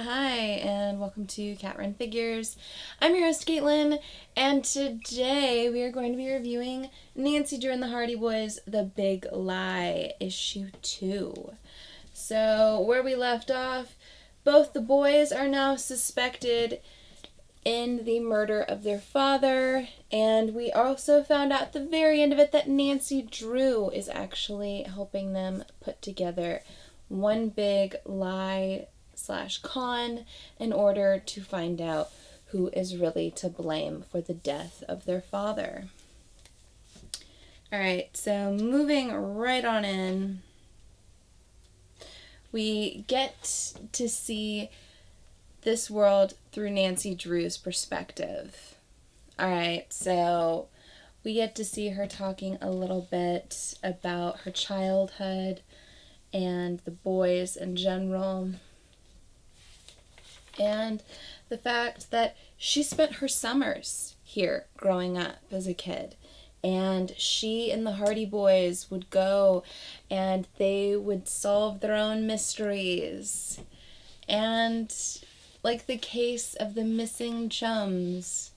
Hi, and welcome to Cat Run Figures. I'm your host, Caitlin, and today we are going to be reviewing Nancy Drew and the Hardy Boys, The Big Lie, Issue 2. So, where we left off, both the boys are now suspected in the murder of their father, and we also found out at the very end of it that Nancy Drew is actually helping them put together one big lie / con in order to find out who is really to blame for the death of their father. Alright, so moving right on in, we get to see this world through Nancy Drew's perspective. Alright, so we get to see her talking a little bit about her childhood and the boys in general, and the fact that she spent her summers here growing up as a kid. And she and the Hardy Boys would go and they would solve their own mysteries. And like the case of the missing chums,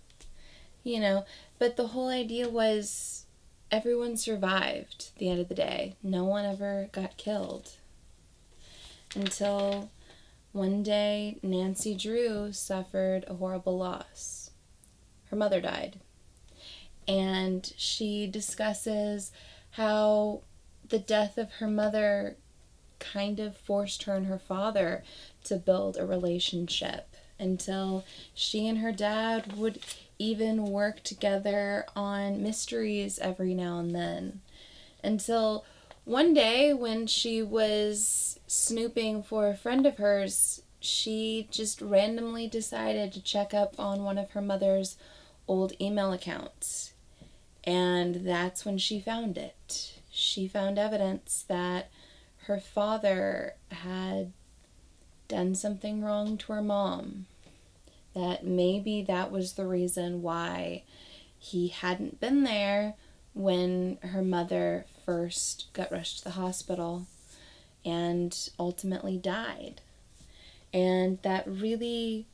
but the whole idea was everyone survived at the end of the day. No one ever got killed. Until one day, Nancy Drew suffered a horrible loss. Her mother died. And she discusses how the death of her mother kind of forced her and her father to build a relationship until she and her dad would even work together on mysteries every now and then. Until one day when she was snooping for a friend of hers, she just randomly decided to check up on one of her mother's old email accounts. And that's when she found it. She found evidence that her father had done something wrong to her mom. That maybe that was the reason why he hadn't been there when her mother first got rushed to the hospital and ultimately died. And that really,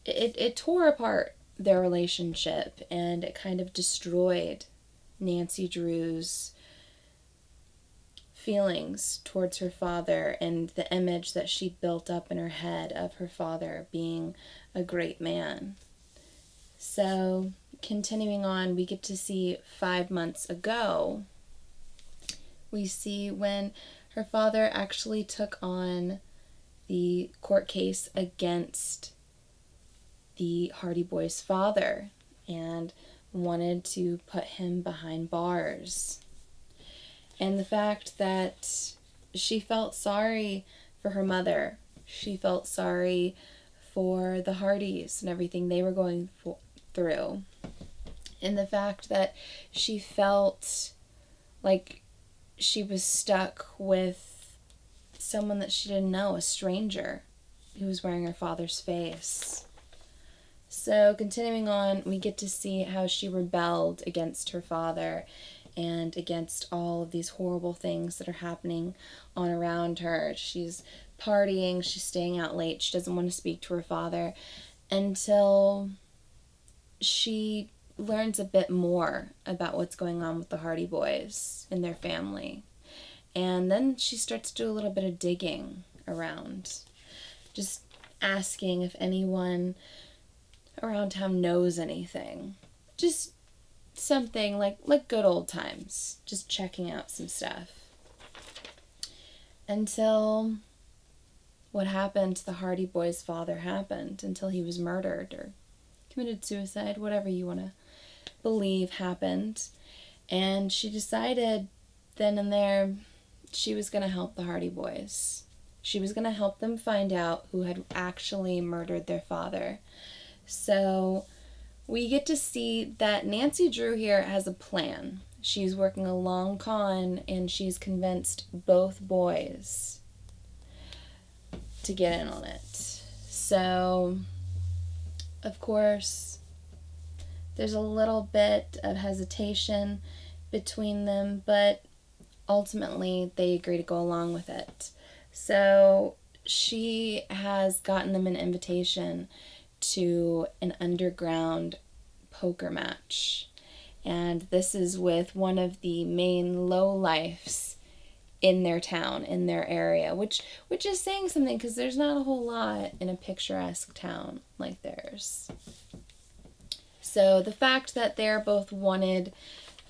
it tore apart their relationship, and it kind of destroyed Nancy Drew's feelings towards her father and the image that she built up in her head of her father being a great man. So, continuing on, we get to see 5 months ago, we see when her father actually took on the court case against the Hardy Boys' father and wanted to put him behind bars. And the fact that she felt sorry for her mother. She felt sorry for the Hardys and everything they were going through. And the fact that she felt like she was stuck with someone that she didn't know, a stranger who was wearing her father's face. So continuing on, we get to see how she rebelled against her father and against all of these horrible things that are happening on around her. She's partying, she's staying out late, she doesn't want to speak to her father until she learns a bit more about what's going on with the Hardy Boys and their family. And then she starts to do a little bit of digging around, just asking if anyone around town knows anything. Just something like good old times, just checking out some stuff. Until what happened to the Hardy Boys' father happened, until he was murdered or committed suicide, whatever you want to believe happened. And she decided then and there she was going to help the Hardy Boys. She was going to help them find out who had actually murdered their father. So we get to see that Nancy Drew here has a plan. She's working a long con, and she's convinced both boys to get in on it. So, of course, there's a little bit of hesitation between them, but ultimately they agree to go along with it. So she has gotten them an invitation to an underground poker match. And this is with one of the main lowlifes in their town, in their area, which is saying something, because there's not a whole lot in a picturesque town like theirs. So the fact that they're both wanted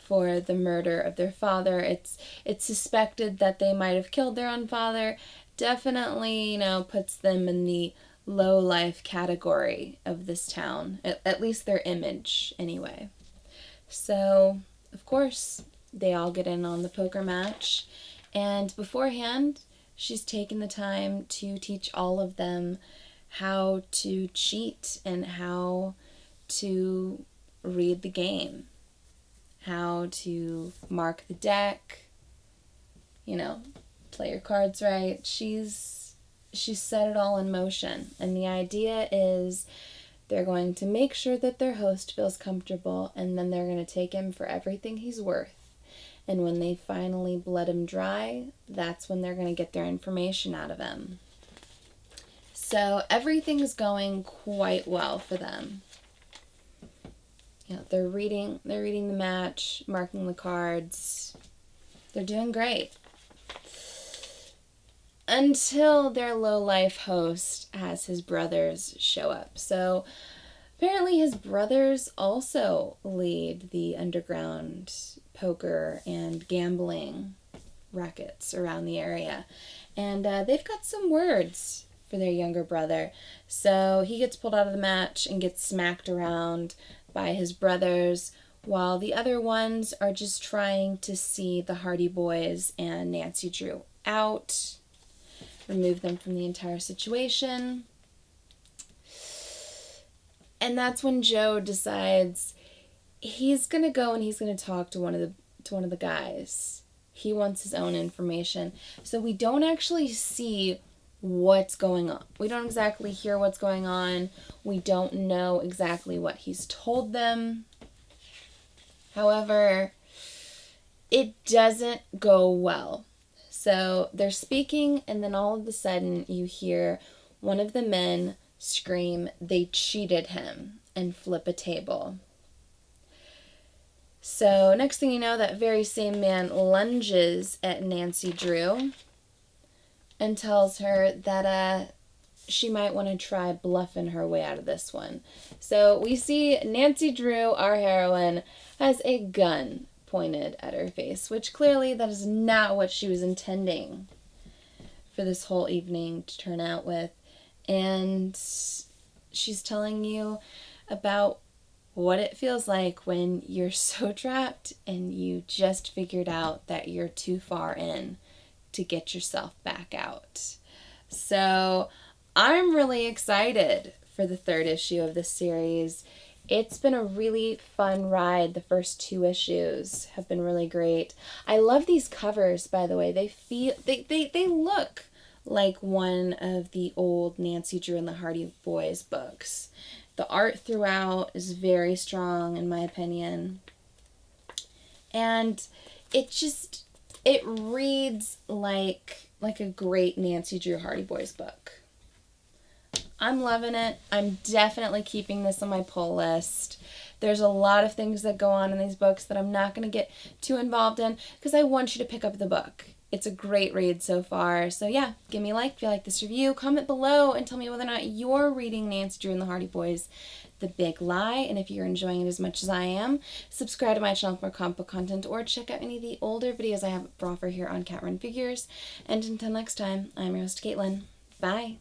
for the murder of their father, it's suspected that they might have killed their own father, definitely, puts them in the low life category of this town, at least their image anyway. So of course they all get in on the poker match, and beforehand she's taken the time to teach all of them how to cheat and how to read the game, how to mark the deck, play your cards right. She's set it all in motion, and the idea is they're going to make sure that their host feels comfortable, and then they're going to take him for everything he's worth. And when they finally bled him dry, that's when they're going to get their information out of him. So everything's going quite well for them. They're reading the match, marking the cards. They're doing great. Until their low-life host has his brothers show up. So apparently his brothers also lead the underground poker and gambling rackets around the area. And they've got some words for their younger brother. So he gets pulled out of the match and gets smacked around by his brothers, while the other ones are just trying to see the Hardy Boys and Nacy Drew out, remove them from the entire situation. And that's when Joe decides he's going to go and he's going to talk to one of the guys. He wants his own information. So we don't actually see what's going on. We don't exactly hear what's going on. We don't know exactly what he's told them. However, it doesn't go well. So they're speaking, and then all of a sudden you hear one of the men scream, "They cheated him," and flip a table. So next thing you know, that very same man lunges at Nacy Drew and tells her that she might want to try bluffing her way out of this one. So we see Nacy Drew, our heroine, has a gun pointed at her face, which clearly that is not what she was intending for this whole evening to turn out with. And she's telling you about what it feels like when you're so trapped and you just figured out that you're too far in to get yourself back out. So I'm really excited for the 3rd issue of this series. It's been a really fun ride. The first 2 issues have been really great. I love these covers, by the way. They look like one of the old Nacy Drew and the Hardy Boys books. The art throughout is very strong, in my opinion. And it reads like a great Nacy Drew Hardy Boys book. I'm loving it. I'm definitely keeping this on my pull list. There's a lot of things that go on in these books that I'm not going to get too involved in because I want you to pick up the book. It's a great read so far. So yeah, give me a like if you like this review. Comment below and tell me whether or not you're reading Nacy Drew and the Hardy Boys, The Big Lie. And if you're enjoying it as much as I am, subscribe to my channel for more comic book content or check out any of the older videos I have for offer here on Cat Run Figures. And until next time, I'm your host, Caitlin. Bye.